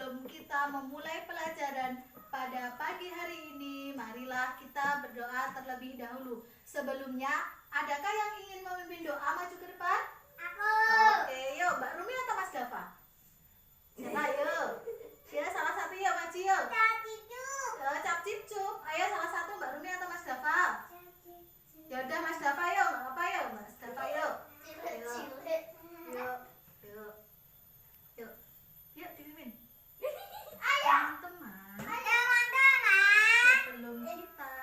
sebelum kita memulai pelajaran pada pagi hari ini, marilah kita berdoa terlebih dahulu. Sebelumnya, adakah yang ingin memimpin doa maju ke depan? Aku. Oke, yuk Mbak Rumi atau Mas Dava? Siapa yuk? Siapa salah satu yuk, maju yuk. Cap cipcup. Ayo salah satu Mbak Rumi atau Mas Dava? Ya udah Mas Dava yuk, nggak apa yuk, Mas Dava yuk. Yuk dipimpin. Teman-teman, sebelum kita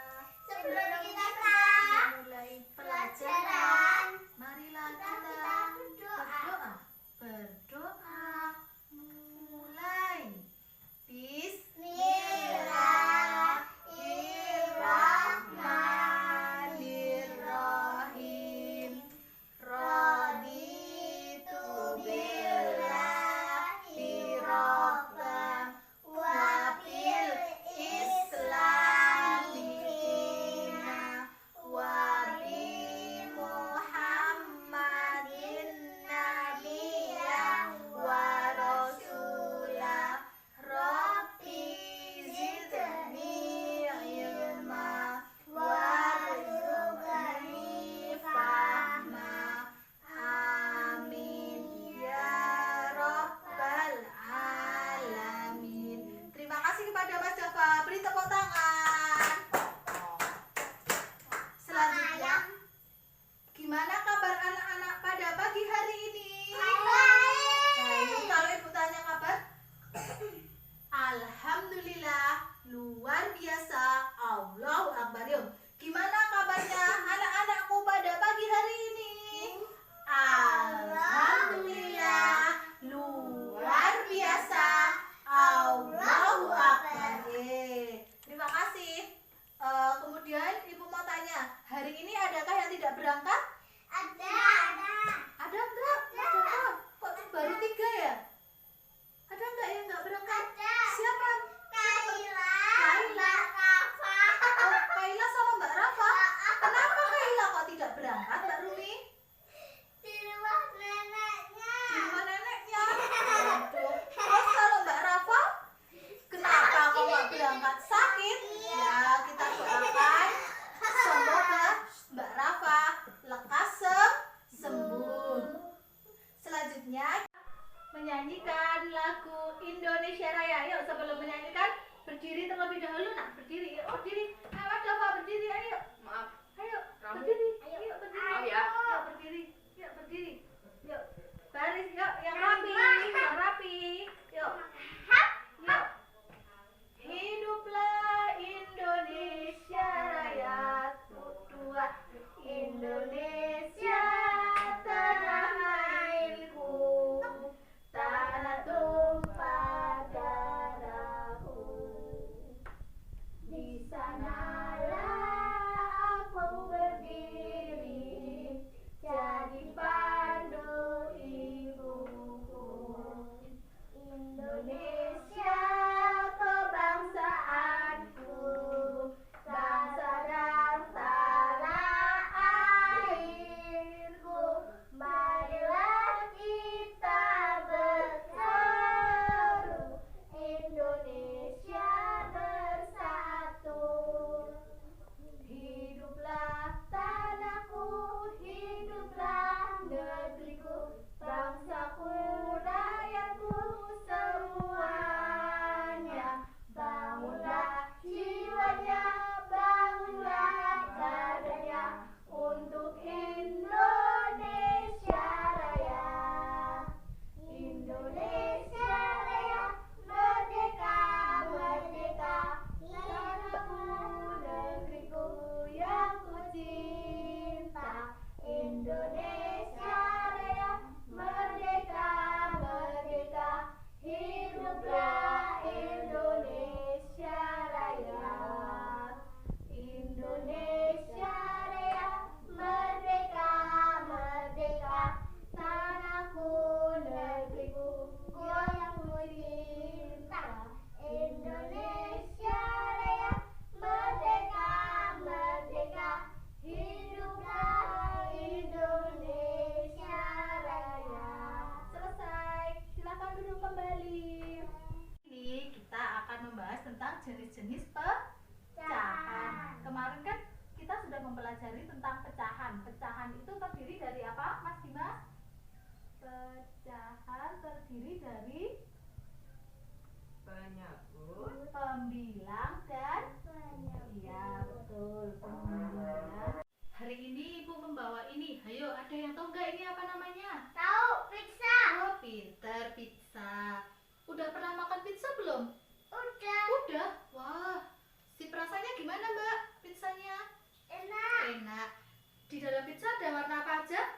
memulai pelajaran, marilah kita berdoa. Mulai. Bismillahirrahmanirrahim. Raditu billahi rabban wa bil islami dina wa bi Muhammadin nabiyyan wa rasulah. Rabbi zidni ilma warzuqni fahma. Amin ya rabbal alamin. Terima kasih kepada Mas Dava. Beri tepuk tangan. Selanjutnya, gimana kabar anak-anak pada pagi hari ini? Baik. Kalau ibu tanya kabar, alhamdulillah, luar biasa, Allahu Akbar. Yuk, gimana kabarnya anak-anakku pada pagi hari ini? Alhamdulillah, luar biasa, Allahu Akbar. Terima kasih. Kemudian ibu mau tanya, hari ini adakah yang tidak berangkat? Ada. Ada enggak? Kok baru 3 ya? Ada enggak yang enggak berangkat? Siapa? Kaila. Oh, Kaila sama Mbak Rafa. Kenapa Kaila kok tidak berangkat, Mbak Rumi? Di rumah neneknya. Di rumah neneknya. Aduh. Terus kalau Mbak Rafa, kenapa kok nggak berangkat? Sakit? Ya, kita doakan semoga Mbak Rafa lekas sembuh. Selanjutnya, menyanyikan lagu Indonesia Raya. Yuk, sebelum menyanyikan, berdiri terlebih dahulu. Nak, berdiri. Yuk, berdiri. Ayo, Mas Dava, berdiri. Ayo. Maaf, Ayo, Kamu? berdiri. Yuk, berdiri. Maaf ya. Yuk, berdiri. Yuk, berdiri. Yuk, baris. Yuk, yang rapi. Yang rapi. Yuk. Yuk. Hiduplah Indonesia Raya. Dua. Indonesia tanah airku, tanah tumpah darahku. Di sana jenis pecahan. Kemarin kan kita sudah mempelajari tentang pecahan. Pecahan itu terdiri dari apa, Mas Dimas? Pecahan terdiri dari penyebut, pembilang dan iya betul, pembilang. Hari ini Ibu membawa ini. Ayo, ada yang tahu nggak ini apa namanya? Tahu pizza. Oh, pinter, pizza. Udah pernah makan pizza belum? Udah. Udah. Wah, sip rasanya gimana Mbak? Pizzanya? Enak. Enak. Di dalam pizza ada warna apa aja?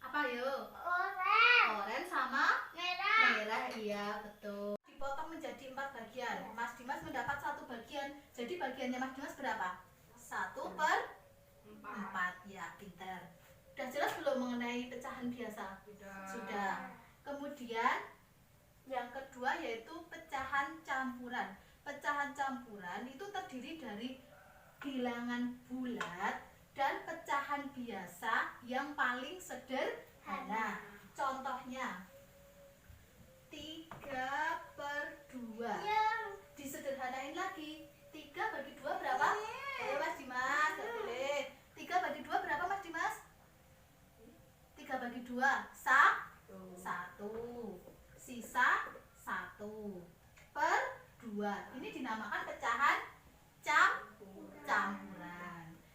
Apa yo? Oranye. Oranye sama Merah. merah, iya betul. Dipotong menjadi 4 bagian. Mas Dimas mendapat 1 bagian. Jadi bagiannya Mas Dimas berapa? 1/4. Ya, pinter. Udah jelas belum mengenai pecahan biasa? Sudah. Kemudian yang kedua yaitu pecahan campuran. Pecahan campuran itu terdiri dari bilangan bulat dan pecahan biasa yang paling sederhana. Contohnya 3/2. Yang Disederhanain lagi. 3 bagi 2 berapa? Ayo Mas Dimas, nggak boleh. 3 bagi 2 berapa Mas Dimas? 3 bagi 2 1. Sisa 1/2. Ini dinamakan pecahan campuran.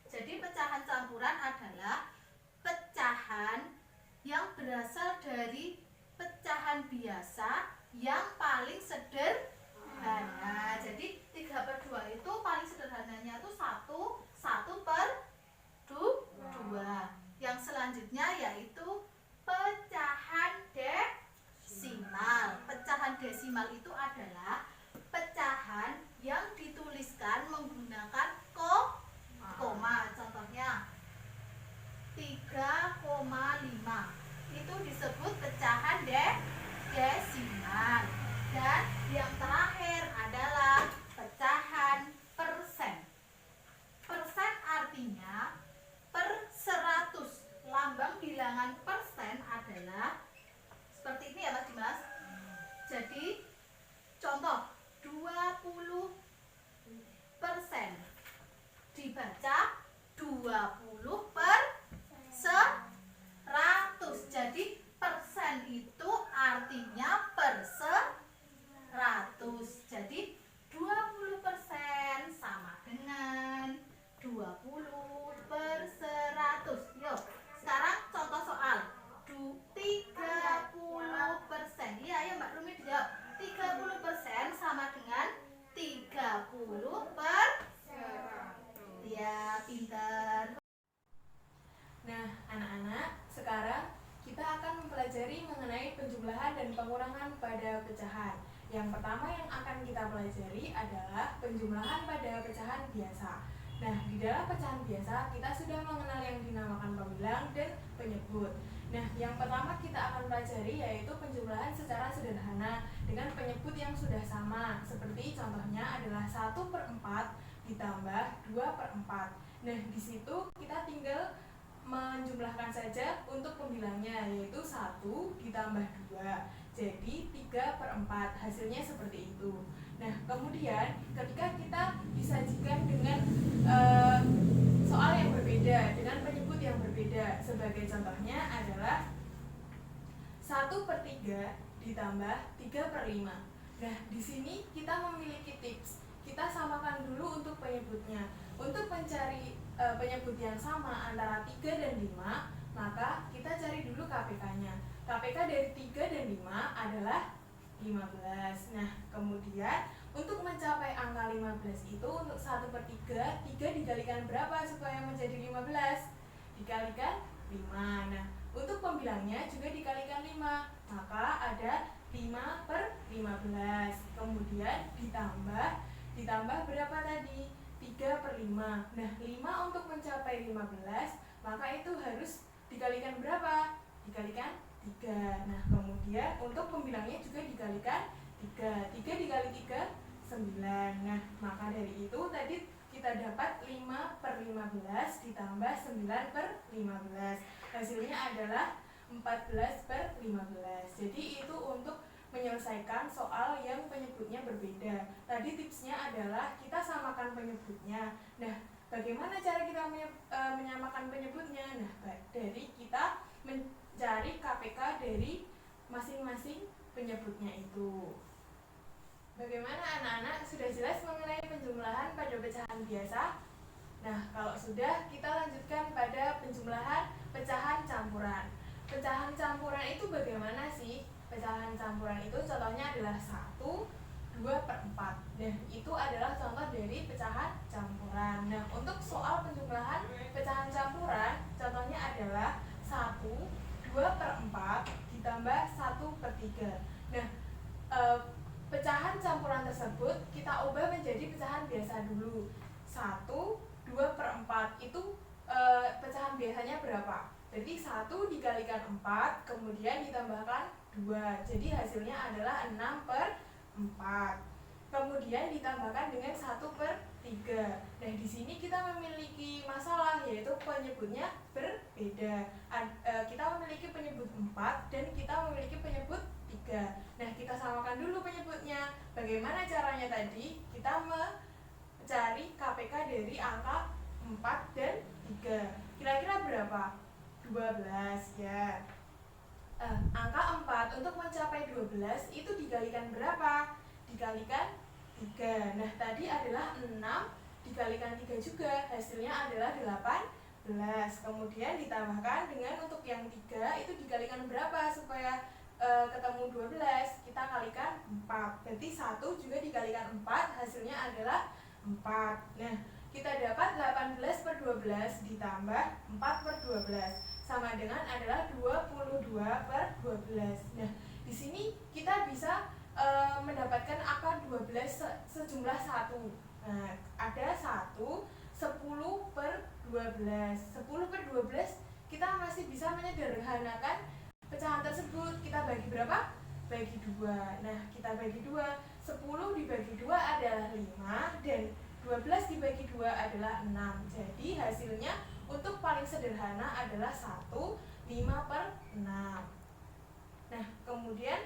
Jadi pecahan campuran adalah pecahan yang berasal dari pecahan biasa yang paling sederhana. Jadi 3/2 itu paling sederhananya itu 1/2. Yang selanjutnya yaitu pecahan desimal. Pecahan desimal itu adalah pecahan yang dituliskan menggunakan koma. Contohnya 3,5. Itu disebut pecahan desimal. Dan yang terakhir adalah pecahan persen. Persen artinya per 100. Lambang bilangan persen adalah seperti ini ya Mas Dimas. Jadi contoh 20% dibaca 20/100. Jadi persen itu artinya per 100. Jadi 20% sama dengan 20/100. Yuk, sekarang contoh soal 30%. Iya, ayo Mbak Rumi dijawab. 30% sama dengan 30/100. Ya, pintar. Nah, anak-anak, sekarang kita akan mempelajari mengenai penjumlahan dan pengurangan pada pecahan. Yang pertama yang akan kita pelajari adalah penjumlahan pada pecahan biasa. Nah, di dalam pecahan biasa kita sudah mengenal yang dinamakan pembilang dan penyebut. Nah, yang pertama kita akan pelajari yaitu penjumlahan secara sederhana dengan penyebut yang sudah sama. Seperti contohnya adalah 1/4 ditambah 2/4. Nah, di situ kita tinggal menjumlahkan saja untuk pembilangnya, yaitu 1 ditambah 2. Jadi 3/4. Hasilnya seperti itu. Nah, kemudian ketika kita disajikan dengan soal yang berbeda, dengan penyebut yang berbeda, sebagai contohnya adalah 1/3 ditambah 3/5. Nah, di sini kita memiliki tips. Kita samakan dulu untuk penyebutnya. Untuk mencari penyebut yang sama antara 3 dan 5, maka kita cari dulu KPK-nya. KPK dari 3 dan 5 adalah 15. Nah, kemudian untuk mencapai angka 15 itu untuk 1/3, 3 dikalikan berapa supaya menjadi 15? Dikalikan 5. Nah, untuk pembilangnya juga dikalikan 5. Maka ada 5/15. Kemudian ditambah berapa tadi? 3/5. Nah, 5 untuk mencapai 15, maka itu harus dikalikan berapa? Dikalikan 3. Nah, kemudian untuk pembilangnya juga dikalikan 3. 3 dikali 3, 9. Nah, maka dari itu tadi kita dapat 5/15 ditambah 9/15. Hasilnya adalah 14/15. Jadi itu untuk menyelesaikan soal yang penyebutnya berbeda. Tadi tipsnya adalah kita samakan penyebutnya. Nah, bagaimana cara kita menyamakan penyebutnya? Nah, dari kita mencari KPK dari masing-masing penyebutnya itu. Bagaimana anak-anak, sudah jelas mengenai penjumlahan pada pecahan biasa? Nah, kalau sudah, kita lanjutkan pada penjumlahan pecahan campuran. Pecahan campuran itu bagaimana sih? Pecahan campuran itu contohnya adalah 1, 2/4. Nah, itu adalah contoh dari pecahan campuran. Nah, untuk soal penjumlahan pecahan campuran, contohnya adalah 1, 2/4 ditambah 1/3. Nah, pecahan campuran tersebut kita ubah menjadi pecahan biasa dulu. 1, 2/4 itu pecahan biasanya berapa? Jadi 1 dikalikan 4, kemudian ditambahkan 2. Jadi hasilnya adalah 6/4. Kemudian ditambahkan dengan 1/3. Nah, di sini kita memiliki masalah, yaitu penyebutnya berbeda. Kita memiliki penyebut 4 dan kita memiliki penyebut 3. Nah, kita samakan dulu penyebutnya. Bagaimana caranya tadi? Kita mencari KPK dari angka 4 dan 3. Kira-kira berapa? 12 ya. Angka 4 untuk mencapai 12 itu dikalikan berapa? Dikalikan 3. Nah, tadi adalah 6 dikalikan 3 juga, hasilnya adalah 18. Kemudian ditambahkan dengan untuk yang 3 itu dikalikan berapa supaya ketemu 12? Kita kalikan 4. Berarti 1 juga dikalikan 4, hasilnya adalah 4. Nah, kita dapat 18/12 ditambah 4/12 sama dengan adalah 22/12. Nah, di sini kita bisa mendapatkan angka 12 sejumlah 1. Nah, ada 1, 10/12. 10/12 kita masih bisa menyederhanakan pecahan tersebut. Kita bagi berapa? Bagi 2. Nah, kita bagi 2. 10 dibagi 2 adalah 5 dan 12 dibagi 2 adalah 6. Jadi hasilnya untuk paling sederhana adalah 1, 5/6. Nah, kemudian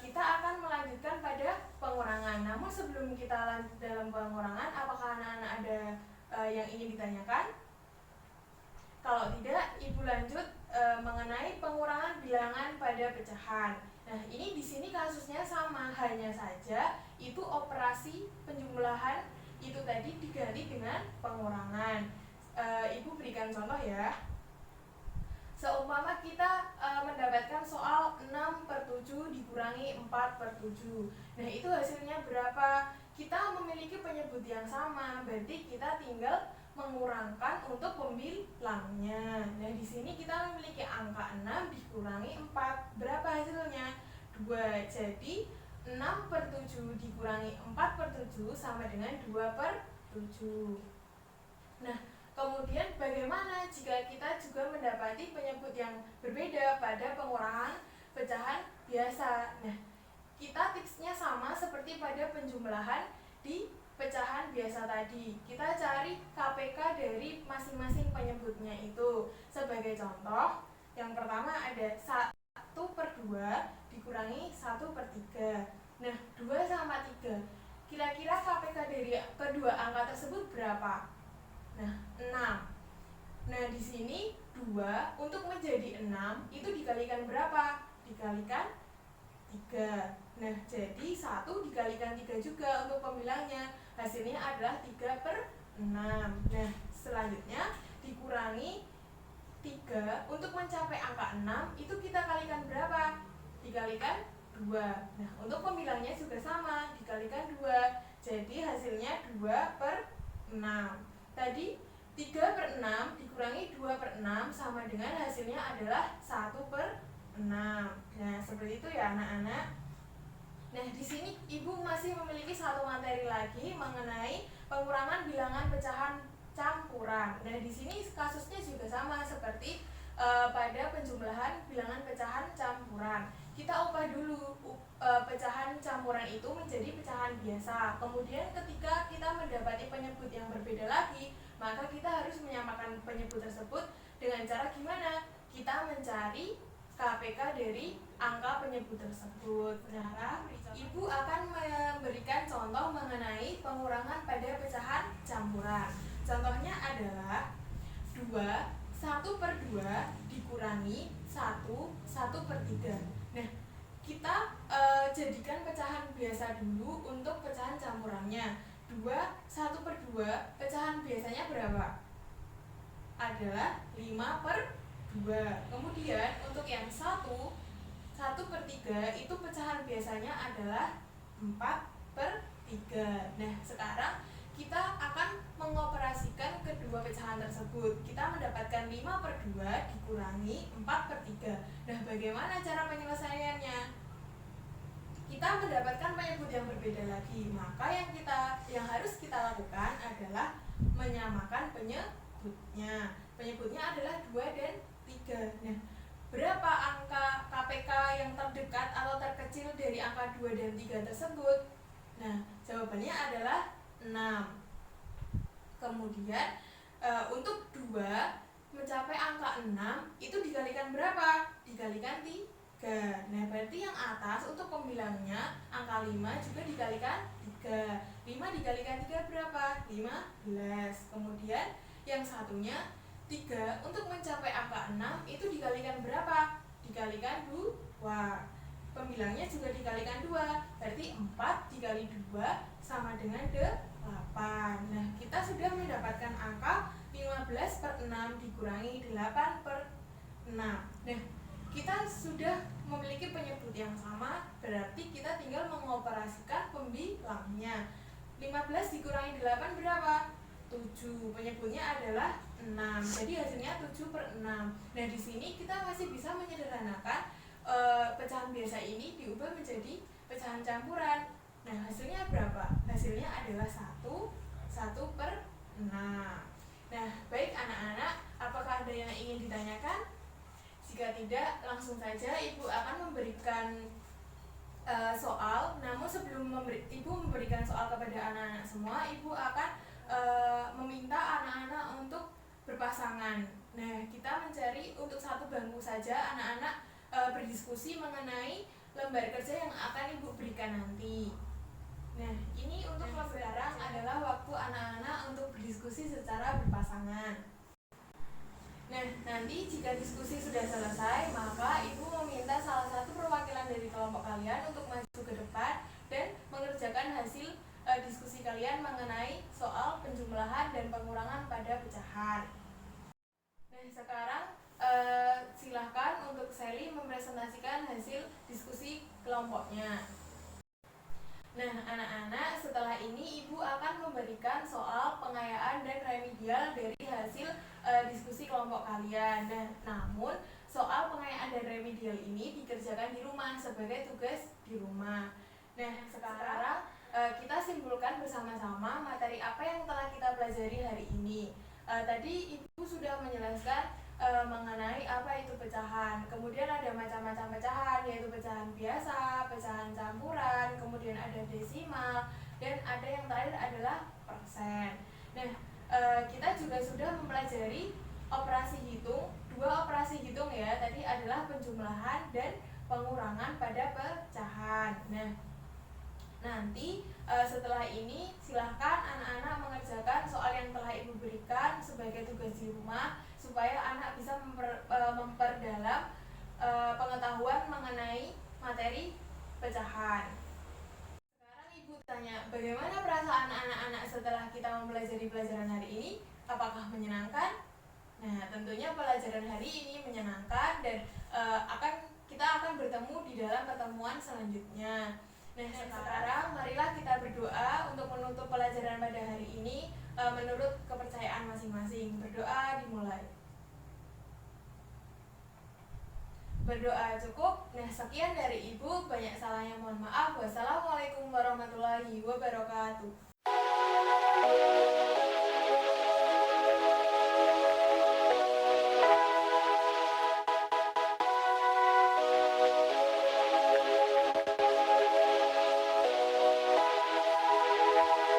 kita akan melanjutkan pada pengurangan. Namun sebelum kita lanjut dalam pengurangan, apakah anak-anak ada yang ingin ditanyakan? Kalau tidak, Ibu lanjut mengenai pengurangan bilangan pada pecahan. Nah, ini di sini kasusnya sama, hanya saja itu operasi penjumlahan itu tadi diganti dengan pengurangan. Ibu berikan contoh ya. Seumpama kita mendapatkan soal 6/7 dikurangi 4/7. Nah, itu hasilnya berapa? Kita memiliki penyebut yang sama, berarti kita tinggal mengurangkan untuk pembilangnya. Nah, di sini kita memiliki angka 6 dikurangi 4. Berapa hasilnya? 2. Jadi 6/7 dikurangi 4/7 sama dengan 2/7. Nah, kemudian bagaimana jika kita juga mendapati penyebut yang berbeda pada pengurangan pecahan biasa? Nah, kita tipsnya sama seperti pada penjumlahan di pecahan biasa tadi. Kita cari KPK dari masing-masing penyebutnya itu. Sebagai contoh, yang pertama ada 1/2 dikurangi 1/3. Nah, 2 sama 3. Kira-kira KPK dari kedua angka tersebut berapa? Nah, 6. Nah, di sini 2 untuk menjadi 6 itu dikalikan berapa? Dikalikan 3. Nah, jadi 1 dikalikan 3 juga untuk pembilangnya. Hasilnya adalah 3/6. Nah, selanjutnya dikurangi 3 untuk mencapai angka 6 itu kita kalikan berapa? Dikalikan 2. Nah, untuk pembilangnya juga sama, dikalikan 2. Jadi hasilnya 2/6. Tadi 3/6 dikurangi 2/6 sama dengan hasilnya adalah 1/6. Nah, seperti itu ya anak-anak. Nah, di sini Ibu masih memiliki satu materi lagi mengenai pengurangan bilangan pecahan campuran. Nah, di sini kasusnya juga sama seperti pada penjumlahan bilangan pecahan campuran. Kita ubah dulu pecahan campuran itu menjadi pecahan biasa. Kemudian ketika kita mendapati penyebut yang berbeda lagi, maka kita harus menyamakan penyebut tersebut dengan cara gimana? Kita mencari KPK dari angka penyebut tersebut. Nah, Ibu akan memberikan contoh mengenai pengurangan pada pecahan campuran. Contohnya adalah 1/2 dikurangi 1/3. Nah, kita jadikan pecahan biasa dulu untuk pecahan campurannya. 1/2 pecahan biasanya berapa? Adalah 5/2. Kemudian untuk yang 1/3 itu pecahan biasanya adalah 4/3. Nah, sekarang kita akan mengoperasikan kedua pecahan tersebut. Kita mendapatkan 5/2 dikurangi 4/3. Nah, bagaimana cara penyelesaiannya? Kita mendapatkan penyebut yang berbeda lagi. Maka yang harus kita lakukan adalah menyamakan penyebutnya. Penyebutnya adalah 2 dan 3. Nah, berapa angka KPK yang terdekat atau terkecil dari angka 2 dan 3 tersebut? Nah, jawabannya adalah 6. Kemudian untuk 2 mencapai angka 6 itu dikalikan berapa? Dikalikan 3. Nah, berarti yang atas untuk pembilangnya angka 5 juga dikalikan 3. 5 dikalikan 3 berapa? 15. Kemudian yang satunya 3 untuk mencapai angka 6 itu dikalikan berapa? Dikalikan 2. Pembilangnya juga dikalikan 2. Berarti 4 dikali 2 sama dengan 8. Nah, kita sudah mendapatkan angka 15/6 dikurangi 8/6. Nah, kita sudah memiliki penyebut yang sama, berarti kita tinggal mengoperasikan pembilangnya. 15 dikurangi 8 berapa? 7. Penyebutnya adalah 6. Jadi hasilnya 7/6. Nah, di sini kita masih bisa menyederhanakan pecahan biasa ini diubah menjadi pecahan campuran. Nah, hasilnya berapa? Hasilnya adalah 1/6. Nah, baik anak-anak, apakah ada yang ingin ditanyakan? Jika tidak, langsung saja Ibu akan memberikan soal. Namun sebelum Ibu memberikan soal kepada anak-anak semua, Ibu akan meminta anak-anak untuk berpasangan. Nah, kita mencari untuk satu bangku saja anak-anak berdiskusi mengenai lembar kerja yang akan Ibu berikan nanti. Nah, ini untuk sekarang adalah waktu anak-anak untuk berdiskusi secara berpasangan. Nah, nanti jika diskusi sudah selesai, maka Ibu meminta salah satu perwakilan dari kelompok kalian untuk maju ke depan dan mengerjakan hasil diskusi kalian mengenai soal penjumlahan dan pengurangan pada pecahan. Nah, sekarang silahkan untuk Sally mempresentasikan hasil diskusi kelompoknya. Nah, anak-anak, setelah ini Ibu akan memberikan soal pengayaan dan remedial dari hasil diskusi kelompok kalian. Nah, namun soal pengayaan dan remedial ini dikerjakan di rumah sebagai tugas di rumah. Nah, sekarang kita simpulkan bersama-sama materi apa yang telah kita pelajari hari ini. Tadi Ibu sudah menjelaskan mengenai apa itu pecahan. Kemudian ada macam-macam pecahan, yaitu pecahan biasa, pecahan campuran, kemudian ada desimal, dan ada yang terakhir adalah persen. Nah, kita juga sudah mempelajari operasi hitung, 2 operasi hitung ya. Tadi adalah penjumlahan dan pengurangan pada pecahan. Nah, nanti setelah ini silahkan anak-anak mengerjakan soal yang telah Ibu berikan sebagai tugas di rumah supaya anak bisa memperdalam pengetahuan mengenai materi pecahan. Sekarang Ibu tanya, bagaimana perasaan anak-anak setelah kita mempelajari pelajaran hari ini? Apakah menyenangkan? Nah, tentunya pelajaran hari ini menyenangkan dan kita akan bertemu di dalam pertemuan selanjutnya. Nah, sekarang marilah kita berdoa untuk menutup pelajaran pada hari ini menurut kepercayaan masing-masing. Berdoa dimulai. Berdoa cukup. Nah, sekian dari Ibu. Banyak salahnya mohon maaf. Wassalamualaikum warahmatullahi wabarakatuh.